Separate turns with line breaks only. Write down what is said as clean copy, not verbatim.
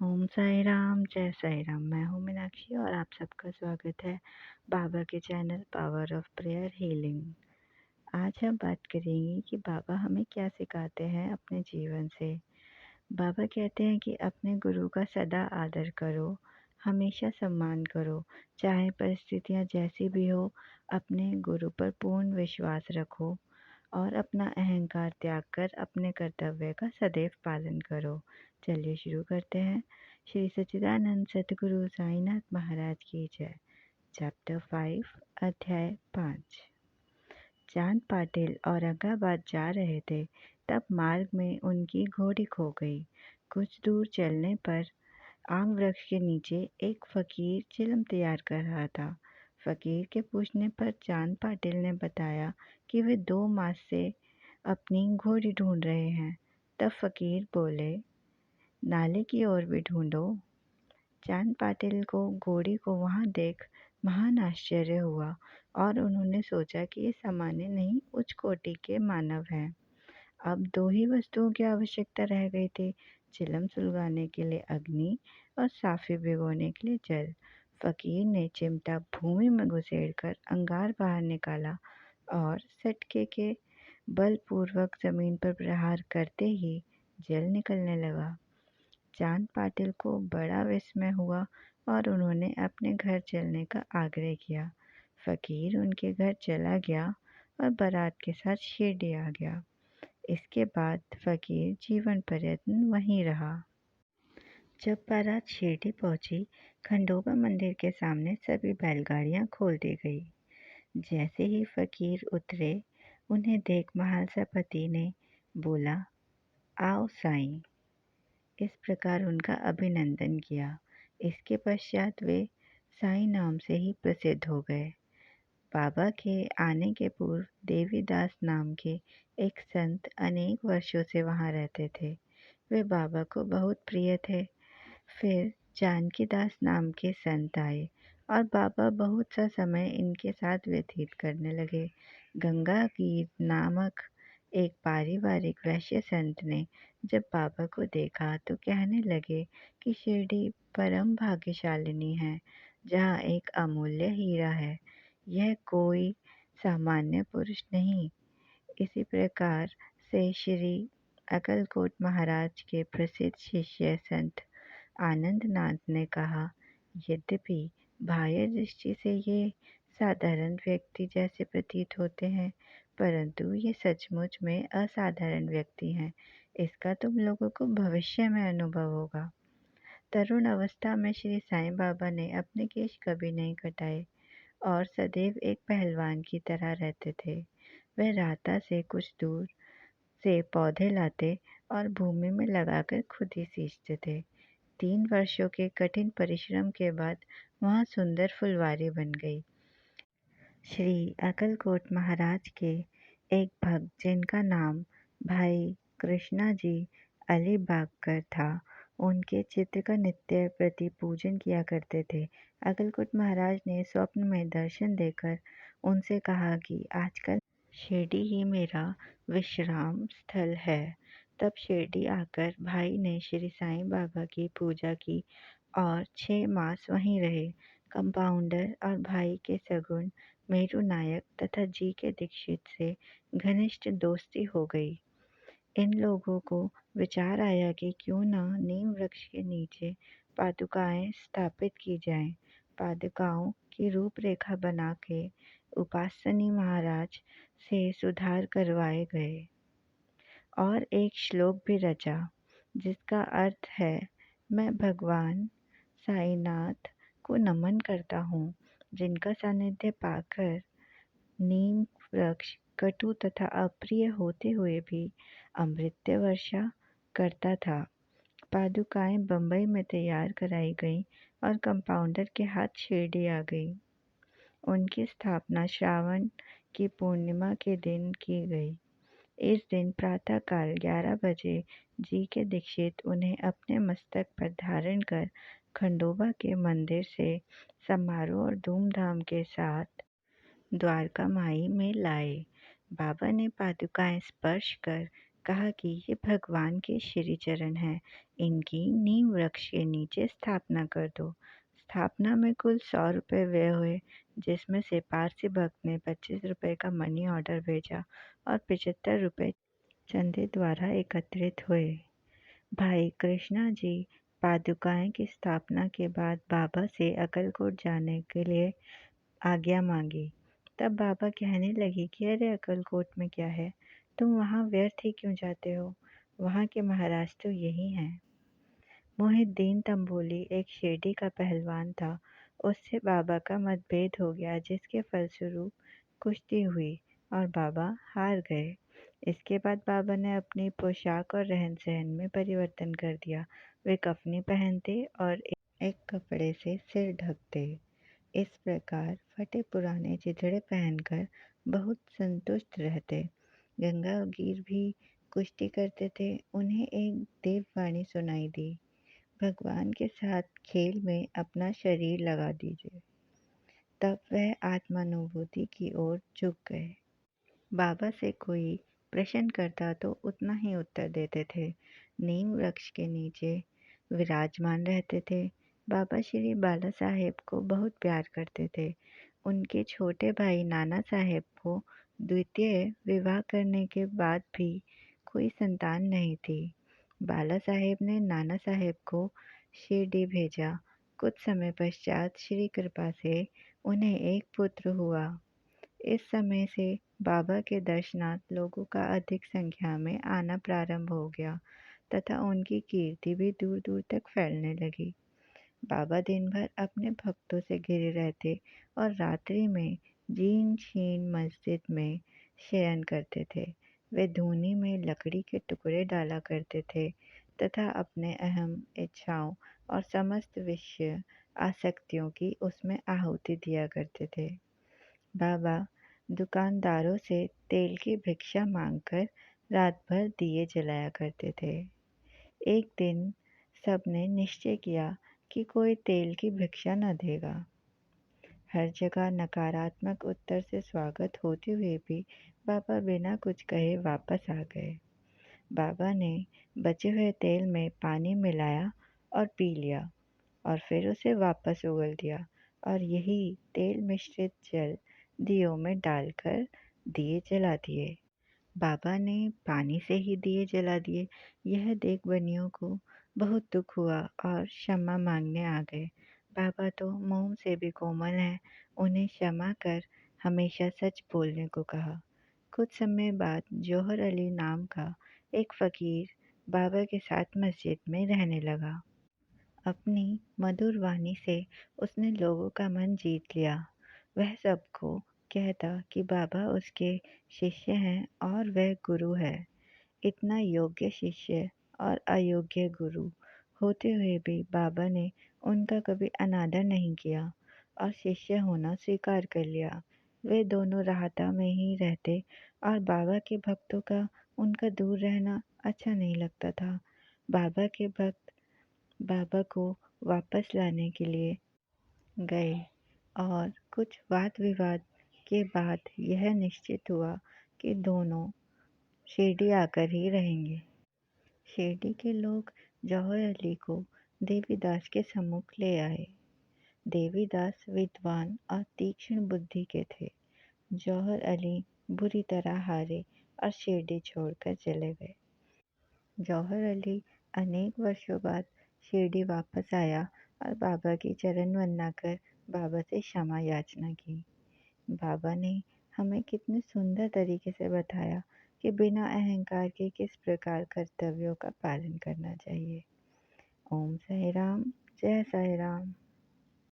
ओम साई राम, जय साई राम। मैं हूँ मीनाक्षी और आप सबका स्वागत है बाबा के channel power of prayer healing. आज हम बात करेंगे कि बाबा हमें क्या सिखाते हैं अपने जीवन से। बाबा कहते हैं कि अपने गुरु का सदा आदर करो, हमेशा सम्मान करो, चाहे परिस्थितियाँ जैसी भी हो। अपने गुरु पर पूर्ण विश्वास रखो और अपना अहंकार त्याग कर अपने कर्तव्य का सदैव पालन करो। चलिए शुरू करते हैं। श्री सच्चिदानंद सतगुरु साईनाथ महाराज की जय। चैप्टर 5, अध्याय 5। चांद पाटिल औरंगाबाद जा रहे थे, तब मार्ग में उनकी घोड़ी खो गई। कुछ दूर चलने पर आम वृक्ष के नीचे एक फकीर चिलम तैयार कर रहा था। फकीर के पूछने पर चांद पाटिल ने बताया कि वे 2 मास से अपनी घोड़ी ढूंढ रहे हैं। तब फकीर बोले, नाले की ओर भी ढूंढो। चांद पाटिल को घोड़ी को वहां देख महान आश्चर्य हुआ और उन्होंने सोचा कि ये सामान्य नहीं, उच्च कोटि के मानव हैं। अब 2 ही वस्तुओं की आवश्यकता रह गई थी, चिलम सुलगाने के लिए अग्नि और साफे भिगोने के लिए जल। फकीर ने चिमटा भूमि में घुसेड़कर अंगार बाहर निकाला और सटके के बलपूर्वक जमीन पर प्रहार करते ही जल निकलने लगा। चांद पाटिल को बड़ा विस्मय हुआ और उन्होंने अपने घर चलने का आग्रह किया। फकीर उनके घर चला गया और बारात के साथ शिरडी आ गया। इसके बाद फकीर जीवन पर्यंत वहीं रहा। जब बारात शिरडी पहुंची, खंडोबा मंदिर के सामने सभी बैलगाड़ियां खोल दी गई। जैसे ही फकीर उतरे, उन्हें देख महालसा पति ने बोला, आओ साईं। इस प्रकार उनका अभिनंदन किया। इसके पश्चात वे साईं नाम से ही प्रसिद्ध हो गए। बाबा के आने के पूर्व देवीदास नाम के एक संत अनेक वर्षों से वहां रहते थे। वे बाबा को बहुत प्रिय थे। फिर जानकीदास नाम के संत आए और बाबा बहुत सा समय इनके साथ व्यतीत करने लगे। गंगागीर नामक एक पारिवारिक वैश्य संत ने जब बाबा को देखा तो कहने लगे कि शिरडी परम भाग्यशालिनी है, जहाँ एक अमूल्य हीरा है। यह कोई सामान्य पुरुष नहीं। इसी प्रकार से श्री अक्कलकोट महाराज के प्रसिद्ध शिष्य संत आनंदनाथ ने कहा, यद्यपि बाह्य दृष्टि से ये साधारण व्यक्ति जैसे प्रतीत होते हैं, परंतु ये सचमुच में असाधारण व्यक्ति हैं। इसका तुम लोगों को भविष्य में अनुभव होगा। तरुण अवस्था में श्री साईं बाबा ने अपने केश कभी नहीं कटाए और सदैव एक पहलवान की तरह रहते थे। वह राहता से कुछ दूर से पौधे लाते और भूमि में लगाकर खुद ही सींचते थे। 3 वर्षों के कठिन परिश्रम के बाद वहाँ सुंदर फुलवारी बन गई। श्री अक्कलकोट महाराज के एक भक्त, जिनका नाम भाई कृष्णा जी अलीबागकर था, उनके चित्र का नित्य प्रति पूजन किया करते थे। अक्कलकोट महाराज ने स्वप्न में दर्शन देकर उनसे कहा कि आजकल शिरडी ही मेरा विश्राम स्थल है। तब शिरडी आकर भाई ने श्री साईं बाबा की पूजा की और 6 मास वहीं रहे। कंपाउंडर और भाई के सगुन मेरू नायक तथा जी के दीक्षित से घनिष्ठ दोस्ती हो गई। इन लोगों को विचार आया कि क्यों न नीम वृक्ष के नीचे पादुकाएं स्थापित की जाएं। पादुकाओं की रूपरेखा बना के उपासनी महाराज से सुधार करवाए गए और एक श्लोक भी रचा, जिसका अर्थ है, मैं भगवान साईनाथ को नमन करता हूँ, जिनका सानिध्य पाकर नीम वृक्ष कटु तथा अप्रिय होते हुए भी अमृत वर्षा करता था। पादुकाएं बंबई में तैयार कराई गईं और कंपाउंडर के हाथ शिरडी आ गई। उनकी स्थापना श्रावण की पूर्णिमा के दिन की गई। इस दिन प्रातःकाल 11 बजे जी के दीक्षित उन्हें अपने मस्तक पर धारण कर खंडोबा के मंदिर से समारोह और धूमधाम के साथ द्वारका माई में लाए। बाबा ने पादुकाएं स्पर्श कर कहा कि ये भगवान के श्री चरण हैं, इनकी नीम वृक्ष के नीचे स्थापना कर दो। स्थापना में कुल 100 रुपये व्यय हुए, जिसमें से पारसी भक्त ने 25 रुपये का मनी ऑर्डर भेजा और 75 रुपये चंदे द्वारा एकत्रित हुए। भाई कृष्णा जी पादुकाएं की स्थापना के बाद बाबा से अक्कलकोट जाने के लिए आज्ञा मांगी। तब बाबा कहने लगे कि अरे अक्कलकोट में क्या है, तुम वहाँ व्यर्थ ही क्यों जाते हो, वहाँ के महाराज तो यही हैं। मोहिद्दीन तंबोली एक शिरडी का पहलवान था। उससे बाबा का मतभेद हो गया, जिसके फलस्वरूप कुश्ती हुई और बाबा हार गए। इसके बाद बाबा ने अपनी पोशाक और रहन सहन में परिवर्तन कर दिया। वे कफनी पहनते और एक कपड़े से सिर ढकते। इस प्रकार फटे पुराने चिथड़े पहनकर बहुत संतुष्ट रहते। गंगागीर भी कुश्ती करते थे। उन्हें एक देववाणी सुनाई दी, भगवान के साथ खेल में अपना शरीर लगा दीजिए। तब वह आत्मानुभूति की ओर झुक गए। बाबा से कोई प्रश्न करता तो उतना ही उत्तर देते थे। नीम वृक्ष के नीचे विराजमान रहते थे। बाबा श्री बाला साहेब को बहुत प्यार करते थे। उनके छोटे भाई नाना साहेब को द्वितीय विवाह करने के बाद भी कोई संतान नहीं थी। बाला साहेब ने नाना साहेब को शिरडी भेजा। कुछ समय पश्चात श्री कृपा से उन्हें एक पुत्र हुआ। इस समय से बाबा के दर्शनार्थ लोगों का अधिक संख्या में आना प्रारंभ हो गया तथा उनकी कीर्ति भी दूर दूर तक फैलने लगी। बाबा दिन भर अपने भक्तों से घिरे रहते और रात्रि में जीर्ण शीर्ण मस्जिद में शयन करते थे। वे धूनी में लकड़ी के टुकड़े डाला करते थे तथा अपने अहम इच्छाओं और समस्त विषय आसक्तियों की उसमें आहुति दिया करते थे। बाबा दुकानदारों से तेल की भिक्षा मांगकर रात भर दिए जलाया करते थे। एक दिन सबने निश्चय किया कि कोई तेल की भिक्षा न देगा। हर जगह नकारात्मक उत्तर से स्वागत होते हुए भी बाबा बिना कुछ कहे वापस आ गए। बाबा ने बचे हुए तेल में पानी मिलाया और पी लिया और फिर उसे वापस उगल दिया और यही तेल मिश्रित जल दियों में डालकर दिए जला दिए। बाबा ने पानी से ही दिए जला दिए। यह देख बनियों को बहुत दुख हुआ और क्षमा मांगने आ गए। बाबा तो मोम से भी कोमल हैं, उन्हें क्षमा कर हमेशा सच बोलने को कहा। कुछ समय बाद जौहर अली नाम का एक फकीर बाबा के साथ मस्जिद में रहने लगा। अपनी मधुर वाणी से उसने लोगों का मन जीत लिया। वह सबको कहता कि बाबा उसके शिष्य हैं और वह गुरु है। इतना योग्य शिष्य और अयोग्य गुरु होते हुए भी बाबा ने उनका कभी अनादर नहीं किया और शिष्य होना स्वीकार कर लिया। वे दोनों राहता में ही रहते और बाबा के भक्तों का उनका दूर रहना अच्छा नहीं लगता था। बाबा के भक्त बाबा को वापस लाने के लिए गए और कुछ वाद विवाद के बाद यह निश्चित हुआ कि दोनों शिरडी आकर ही रहेंगे। शिरडी के लोग जौहर अली को देवीदास के सम्मुख ले आए। देवीदास विद्वान और तीक्ष्ण बुद्धि के थे। जौहर अली बुरी तरह हारे और शिरडी छोड़कर चले गए। जौहर अली अनेक वर्षों बाद शिरडी वापस आया और बाबा की चरण वंदना कर बाबा से क्षमा याचना की। बाबा ने हमें कितने सुंदर तरीके से बताया कि बिना अहंकार के किस प्रकार कर्तव्यों का पालन करना चाहिए। ओम साई राम, जय साई राम।